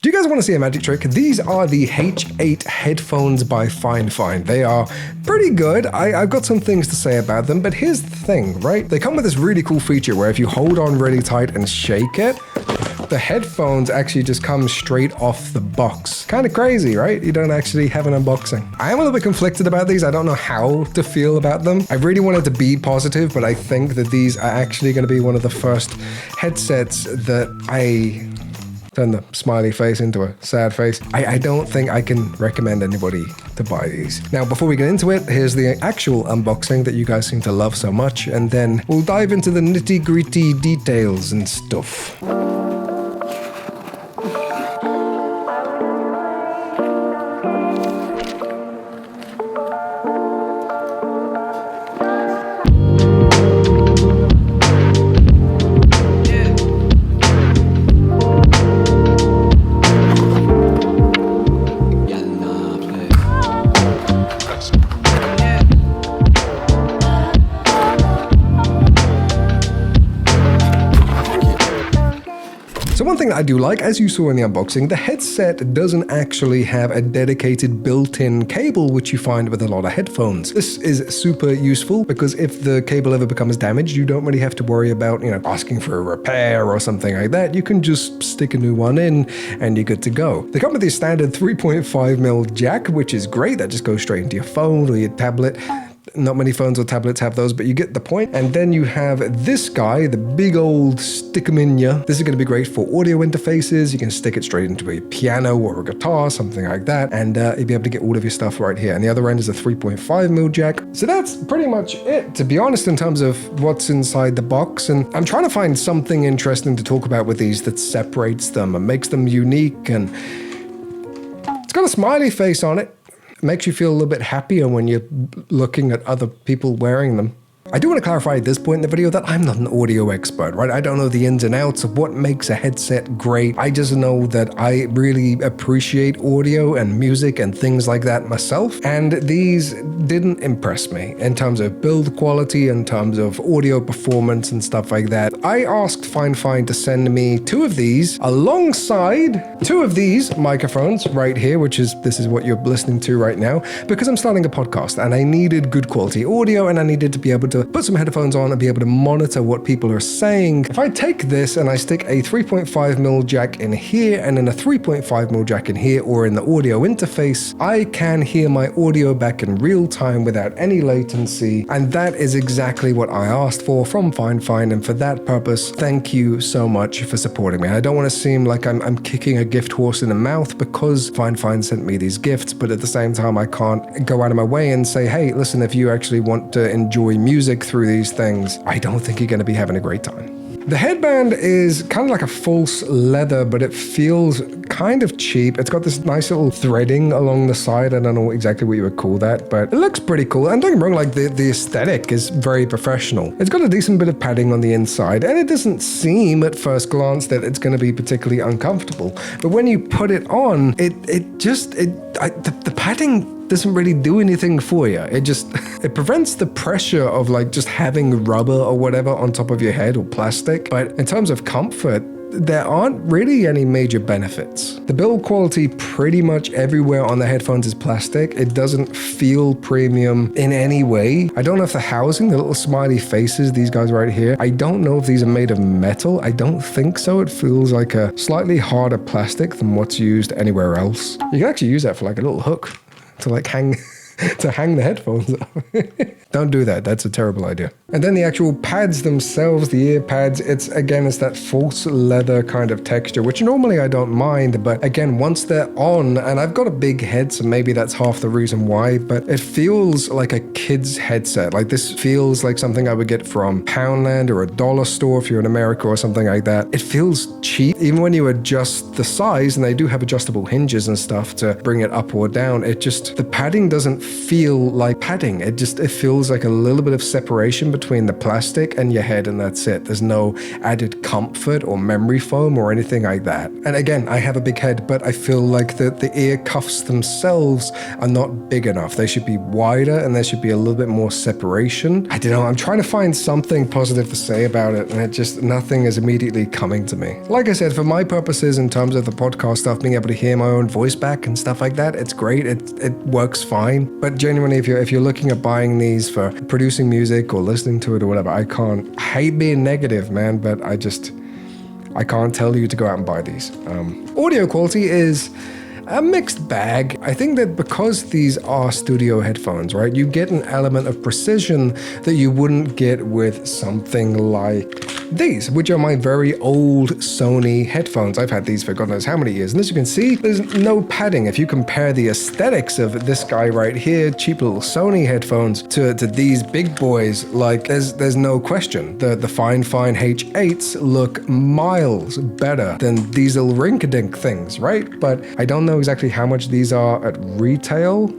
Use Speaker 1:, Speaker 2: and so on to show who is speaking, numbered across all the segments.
Speaker 1: Do you guys want to see a magic trick? These are the H8 headphones by Fifine. They are pretty good. I've got some things to say about them, but here's the thing, right? They come with this really cool feature where if you hold on really tight and shake it, the headphones actually just come straight off the box. Kind of crazy, right? You don't actually have an unboxing. I am a little bit conflicted about these. I don't know how to feel about them. I really wanted to be positive, but I think that these are actually going to be one of the first headsets that I turn the smiley face into a sad face. I don't think I can recommend anybody to buy these. Now, before we get into it, here's the actual unboxing that you guys seem to love so much, and then we'll dive into the nitty-gritty details and stuff. So one thing that I do like, as you saw in the unboxing, the headset doesn't actually have a dedicated built-in cable, which you find with a lot of headphones. This is super useful because if the cable ever becomes damaged, you don't really have to worry about, asking for a repair or something like that. You can just stick a new one in and you're good to go. They come with the standard 3.5mm jack, which is great. That just goes straight into your phone or your tablet. Not many phones or tablets have those, but you get the point. And then you have this guy, the big old stick-a-min-ya. This is going to be great for audio interfaces. You can stick it straight into a piano or a guitar, something like that, and you'll be able to get all of your stuff right here. And the other end is a 3.5mm jack. So that's pretty much it, to be honest, in terms of what's inside the box. And I'm trying to find something interesting to talk about with these that separates them and makes them unique. And it's got a smiley face on it. It makes you feel a little bit happier when you're looking at other people wearing them. I do want to clarify at this point in the video that I'm not an audio expert, right? I don't know the ins and outs of what makes a headset great. I just know that I really appreciate audio and music and things like that myself. And these didn't impress me in terms of build quality, in terms of audio performance and stuff like that. I asked Fifine to send me two of these alongside two of these microphones right here, this is what you're listening to right now, because I'm starting a podcast and I needed good quality audio and I needed to be able to put some headphones on and be able to monitor what people are saying. If I take this and I stick a 3.5mm jack in here and then a 3.5mm jack in here or in the audio interface, I can hear my audio back in real time without any latency. And that is exactly what I asked for from Fifine. And for that purpose, thank you so much for supporting me. I don't want to seem like I'm kicking a gift horse in the mouth because Fifine sent me these gifts, but at the same time, I can't go out of my way and say, hey, listen, if you actually want to enjoy music through these things, I don't think you're going to be having a great time. The headband is kind of like a false leather, but it feels kind of cheap. It's got this nice little threading along the side. I don't know exactly what you would call that, but it looks pretty cool. And don't get me wrong, like the aesthetic is very professional. It's got a decent bit of padding on the inside, and it doesn't seem at first glance that it's going to be particularly uncomfortable. But when you put it on, the padding doesn't really do anything for you. It prevents the pressure of like just having rubber or whatever on top of your head or plastic. But in terms of comfort, there aren't really any major benefits. The build quality pretty much everywhere on the headphones is plastic. It doesn't feel premium in any way. I don't know if the housing, the little smiley faces, these guys right here, I don't know if these are made of metal. I don't think so. It feels like a slightly harder plastic than what's used anywhere else. You can actually use that for like a little hook to like hang the headphones up. Don't do that. That's a terrible idea. And then the actual pads themselves, the ear pads, it's that false leather kind of texture, which normally I don't mind. But again, once they're on, and I've got a big head, so maybe that's half the reason why, but it feels like a kid's headset. Like this feels like something I would get from Poundland or a dollar store if you're in America or something like that. It feels cheap. Even when you adjust the size, and they do have adjustable hinges and stuff to bring it up or down, the padding doesn't feel like padding. It feels like a little bit of separation between the plastic and your head, and that's it. There's no added comfort or memory foam or anything like that. And again, I have a big head, but I feel like the ear cuffs themselves are not big enough. They should be wider and there should be a little bit more separation. I don't know, I'm trying to find something positive to say about it, and nothing is immediately coming to me. Like I said, for my purposes, in terms of the podcast stuff, being able to hear my own voice back and stuff like that, it's great. It works fine. But genuinely, if you're looking at buying these for producing music or listening to it or whatever, I hate being negative, man, but I can't tell you to go out and buy these. Audio quality is a mixed bag. I think that because these are studio headphones, right, you get an element of precision that you wouldn't get with something like these, which are my very old Sony headphones. I've had these for God knows how many years, and as you can see, there's no padding. If you compare the aesthetics of this guy right here, cheap little Sony headphones, to these big boys, like there's no question. The Fifine H8s look miles better than these little rink-a-dink things, right? But I don't know exactly how much these are at retail.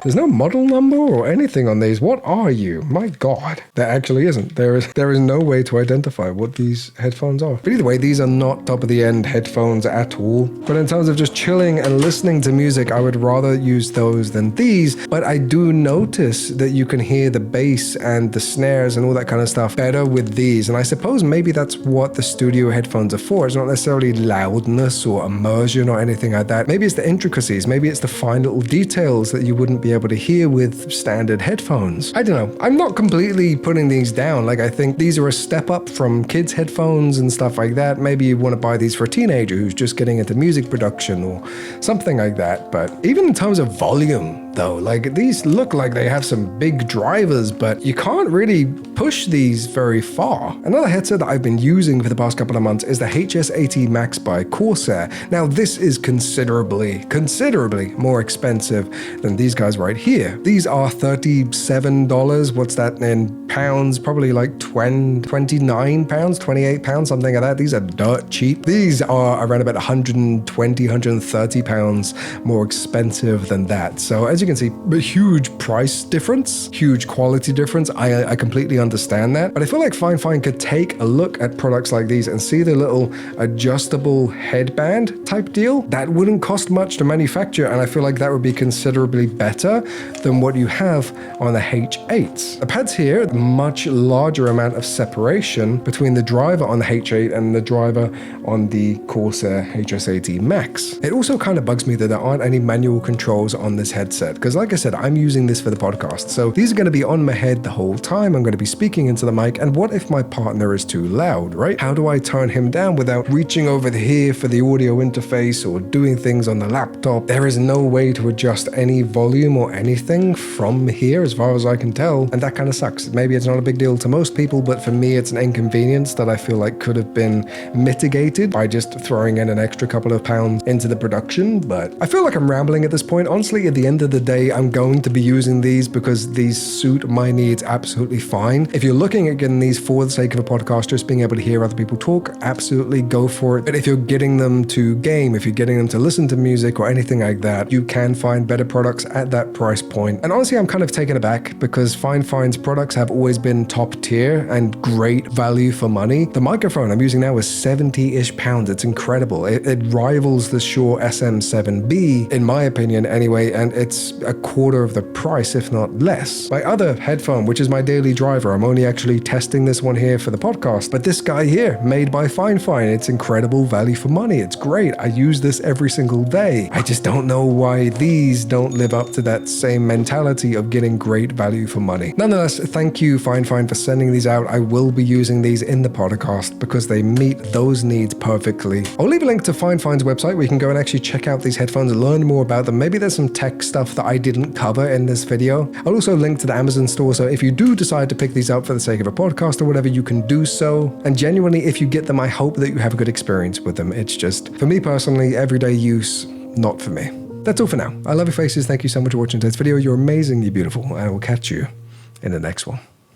Speaker 1: There's no model number or anything on these. What are you? My God. There actually isn't. There is no way to identify what these headphones are. But either way, these are not top of the end headphones at all. But in terms of just chilling and listening to music, I would rather use those than these. But I do notice that you can hear the bass and the snares and all that kind of stuff better with these. And I suppose maybe that's what the studio headphones are for. It's not necessarily loudness or immersion or anything like that. Maybe it's the intricacies. Maybe it's the fine little details that you wouldn't be able to hear with standard headphones. I don't know. I'm not completely putting these down. Like, I think these are a step up from kids' headphones and stuff like that. Maybe you want to buy these for a teenager who's just getting into music production or something like that. But even in terms of volume, though, like, these look like they have some big drivers, but you can't really push these very far. Another headset that I've been using for the past couple of months is the HS80 Max by Corsair. Now, this is considerably more expensive than these guys right here. These are $37. What's that in pounds? Probably like 29 pounds, 28 pounds, something like that. These are dirt cheap. These are around about 120, 130 pounds more expensive than that. So as you can see, a huge price difference, huge quality difference. I completely understand that, but I feel like Fifine could take a look at products like these and see the little adjustable headband type deal. That wouldn't cost much to manufacture, and I feel like that would be considerably better than what you have on the H8s. The pads here, a much larger amount of separation between the driver on the H8 and the driver on the Corsair HS80 Max. It also kind of bugs me that there aren't any manual controls on this headset, because like I said, I'm using this for the podcast, so these are going to be on my head the whole time. I'm going to be speaking into the mic, and what if my partner is too loud, right? How do I turn him down without reaching over here for the audio interface or doing things on the laptop? There is no way to adjust any volume or anything from here as far as I can tell, and that kind of sucks. Maybe it's not a big deal to most people, but for me it's an inconvenience that I feel like could have been mitigated by just throwing in an extra couple of pounds into the production. But I feel like I'm rambling at this point. Honestly, at the end of the day, I'm going to be using these because these suit my needs absolutely fine. If you're looking at getting these for the sake of a podcast, just being able to hear other people talk, absolutely go for it. But if you're getting them to game, if you're getting them to listen to music or anything like that, you can find better products at that price point. And honestly, I'm kind of taken aback because Fifine's products have always been top tier and great value for money. The microphone I'm using now is 70-ish pounds. It's incredible. It rivals the Shure SM7B, in my opinion anyway, and it's a quarter of the price, if not less. My other headphone, which is my daily driver, I'm only actually testing this one here for the podcast, but this guy here, made by Fifine, it's incredible value for money. It's great. I use this every single day. I just don't know why these don't live up to that same mentality of getting great value for money. Nonetheless, thank you Fifine for sending these out. I will be using these in the podcast because they meet those needs perfectly. I'll leave a link to Fifine's website where you can go and actually check out these headphones and learn more about them. Maybe there's some tech stuff that I didn't cover in this video. I'll also link to the Amazon store, so if you do decide to pick these up for the sake of a podcast or whatever, you can do so. And genuinely, if you get them, I hope that you have a good experience with them. It's just, for me personally, everyday use, not for me. That's all for now. I love your faces. Thank you so much for watching today's video. You're amazing. You're beautiful. And I will catch you in the next one.